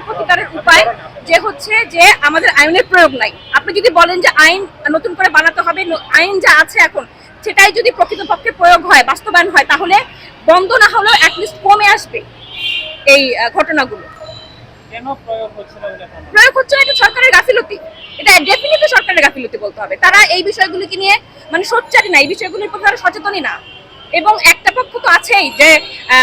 প্রতিকারের উপায় যে হচ্ছে যে আমাদের আইনের প্রয়োগ নাই। আপনি যদি বলেন যে আইন নতুন করে বানাতে হবে, আইন যা আছে এখন সেটাই যদি প্রকৃতপক্ষে প্রয়োগ হয়, বাস্তবায়ন হয়, তাহলে বন্ধ না হলেও অ্যাটলিস্ট কমে আসবে এই ঘটনাগুলো। প্রয়োগ হচ্ছে না, এটা সরকারের গাফিলতি, এটা ডেফিনেটলি সরকারের গাফিলতি বলতে হবে। তারা এই বিষয়গুলিকে নিয়ে মানে সোচ্চারই না, এই বিষয়গুলির প্রতি তারা সচেতনই না। এবং একটা পক্ষ তো আছেই যে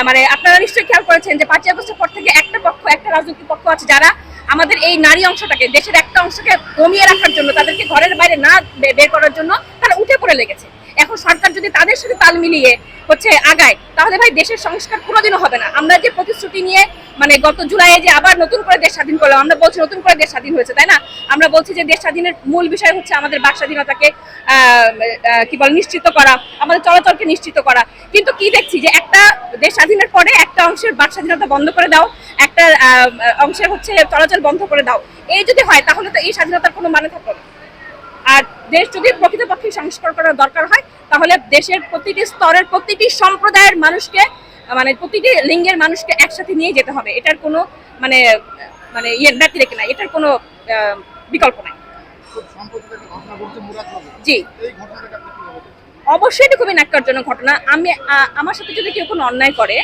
মানে আপনারা নিশ্চয়ই খেয়াল করেছেন যে 5ই আগস্টের পর থেকে একটা পক্ষ, একটা রাজনৈতিক পক্ষ আছে যারা আমাদের এই নারী অংশটাকে, দেশের একটা অংশকে দমিয়ে রাখার জন্য, তাদেরকে ঘরের বাইরে না বের করার জন্য তারা উঠে পড়ে লেগেছে। এখন সরকার যদি তাদের সাথে তাল মিলিয়ে হচ্ছে আগায়, তাহলে ভাই দেশের সংস্কার কোনোদিনও হবে না। আমরা যে প্রতিশ্রুতি নিয়ে মানে গত জুলাইয়ে যে আবার নতুন করে দেশ স্বাধীন করলাম, আমরা বলছি নতুন করে দেশ স্বাধীন হয়েছে, তাই না? আমরা বলছি যে দেশ স্বাধীনের মূল বিষয় হচ্ছে আমাদের বাক স্বাধীনতাকে কি বলে নিশ্চিত করা, আমাদের চলাচলকে নিশ্চিত করা। কিন্তু কি দেখছি যে একটা দেশ স্বাধীনের পরে একটা অংশের বাক স্বাধীনতা বন্ধ করে দাও, একটা অংশের হচ্ছে চলাচল বন্ধ করে দাও। এই যদি হয় তাহলে তো এই স্বাধীনতার কোনো মানে থাকবে না। আর দেশ যদি প্রকৃতপক্ষে সংস্কার করার দরকার হয়, তাহলে দেশের প্রতিটি স্তরের প্রতিটি সম্প্রদায়ের মানুষকে, মানে প্রতিটি লিঙ্গের মানুষকে একসাথে নিয়ে যেতে হবে। এটার কোনো মানে মানে ব্যতি রেখে নাই, এটার কোনো বিকল্প নাই। জি, অবশ্যই এটা খুবই ন্যাক্কারজনক ঘটনা। আমার সাথে যদি কেউ কোনো অন্যায় করে,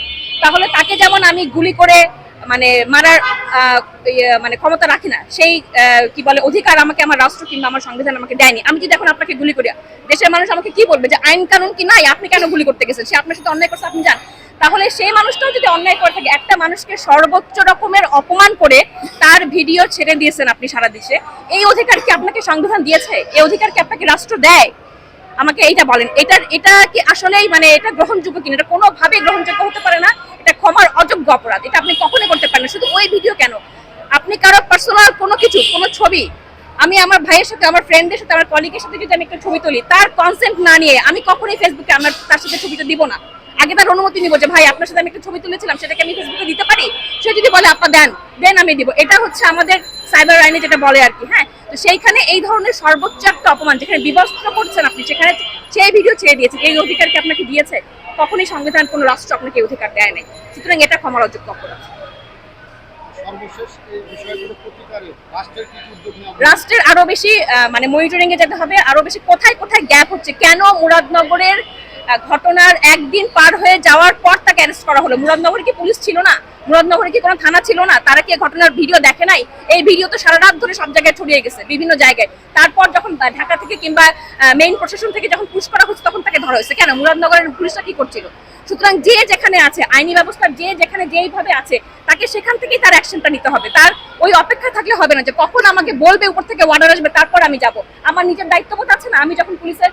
তাহলে তাকে যেমন আমি গুলি করে মানে মারার মানে ক্ষমতা রাখি না, সেই কি বলে অধিকার আমাকে আমার রাষ্ট্র কিংবা আমার সংবিধান আমাকে দেয়নি। আমি যদি এখন আপনাকে গুলি করি, দেশের মানুষ আমাকে কি বলবে যে আইন কানুন কি নাই, আপনি কেন গুলি করতে গেছেন, সে আপনার সাথে অন্যায় করছে আপনি জান। তাহলে সেই মানুষটাও যদি অন্যায় করে থাকে, একটা মানুষকে সর্বোচ্চ রকমের অপমান করে তার ভিডিও ছেড়ে দিয়েছেন আপনি সারা দেশে, এই অধিকার কি আপনাকে সংবিধান দিয়েছে? এই অধিকার কি আপনাকে রাষ্ট্র দেয়? আমাকে এইটা বলেন, এটা কি আসলেই মানে এটা গ্রহণযোগ্য কিনা? এটা কোনোভাবেই গ্রহণযোগ্য হতে পারে না। এটা ক্ষমার অযোগ্য অপরাধ, এটা আপনি কখনোই করতে পারেন না। শুধু ওই ভিডিও কেন, আপনি কারো পার্সোনাল কোনো কিছু, কোনো ছবি, আমি আমার ভাইয়ের সাথে, আমার ফ্রেন্ডের সাথে, আমার কলিগের সাথে যদি আমি একটা ছবি তুলি, তার কনসেন্ট না নিয়ে আমি কখনোই ফেসবুকে আমার তার সাথে ছবিটা দিব না। আগে তার অনুমতি নিব যে ভাই আপনার সাথে আমি একটা ছবি তুলেছিলাম, সেটাকে আমি ফেসবুকে দিতে পারি। সে যদি বলে আপা দেন আমি দিব, এটা হচ্ছে আমাদের সাইবার আইনে যেটা বলে আর কি। হ্যাঁ, তো সেইখানে এই ধরনের সর্বোচ্চ একটা অপমান যেখানে বিবস্ত্র করছেন আপনি, সেখানে সেই ভিডিও ছেড়ে দিয়েছে, এই অধিকার কি আপনাকে দিয়েছে? কখনোই সংবিধান কোনো রাষ্ট্র আপনাকে এই অধিকার দেয় নাই। সুতরাং এটা ক্ষমার অযোগ্য অপরাধ। রাষ্ট্রের আরো বেশি মানে মনিটরিং এ যেতে হবে, আরো বেশি কোথায় কোথায় গ্যাপ হচ্ছে, কেন মুরাদনগরের ঘটনার একদিন পার হয়ে যাওয়ার পর তাকে অ্যারেস্ট করা হলো? মুরাদনগরে কি পুলিশ ছিল না? মুরাদনগরে কি কোনো থানা ছিল না? তারা কি ঘটনার ভিডিও দেখে নাই? এই ভিডিও তো সারা রাত ধরে সব জায়গায় ছড়িয়ে গেছে, বিভিন্ন জায়গায়। তারপর যখন ঢাকা থেকে কিংবা মেইন প্রশাসন থেকে যখন পুশ করা হচ্ছে, তখন তাকে ধরা হয়েছে কেন? মুরাদনগরের পুলিশরা কি করছিল? সুতরাং যে যেখানে আছে, আইনি ব্যবস্থা যে যেখানে যেইভাবে আছে, তাকে সেখান থেকেই তার অ্যাকশনটা নিতে হবে। তার ওই অপেক্ষা থাকলে হবে না যে কখন আমাকে বলবে উপর থেকে অর্ডার আসবে তারপর আমি যাব। আমার নিজের দায়িত্ববোধ আছে না? আমি যখন পুলিশের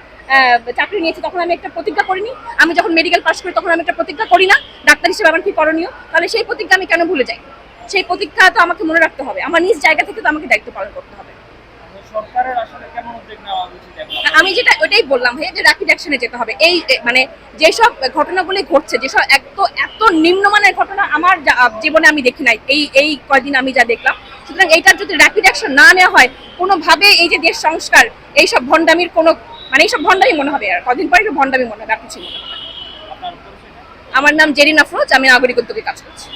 চাকরি নিয়েছি তখন আমি একটা প্রতিজ্ঞা করিনি? আমি যখন মেডিকেল পাস করি তখন আমি একটা প্রতিজ্ঞা করি না ডাক্তার হিসেবে আমার কি করণীয়? তাহলে সেই প্রতিজ্ঞা আমি কেন ভুলে যাই? সেই প্রতিজ্ঞা তো আমাকে মনে রাখতে হবে, আমার নিজ জায়গা থেকে তো আমাকে দায়িত্ব পালন করতে হবে। আমি যেটা ওইটাই বললাম ভাইয়া, যে র্যাপিড অ্যাকশনে যেতে হবে। এই মানে যেসব ঘটনাগুলি ঘটছে, যেসব এত নিম্নমানের ঘটনা আমার জীবনে আমি দেখি নাই এই কয়দিন আমি যা দেখলাম। সুতরাং এইটার যদি র্যাপিড অ্যাকশন না নেওয়া হয়, কোনোভাবে এই যে দেশ সংস্কার, এইসব ভণ্ডামির কোনো মানে এইসব ভণ্ডামি মনে হবে, আর কদিন পরে একটু ভণ্ডামি মনে হবে, আর কিছু মনে হবে। আমার নাম জেরিন আফরোজ, আমি নাগরিক উদ্যোগে কাজ করছি।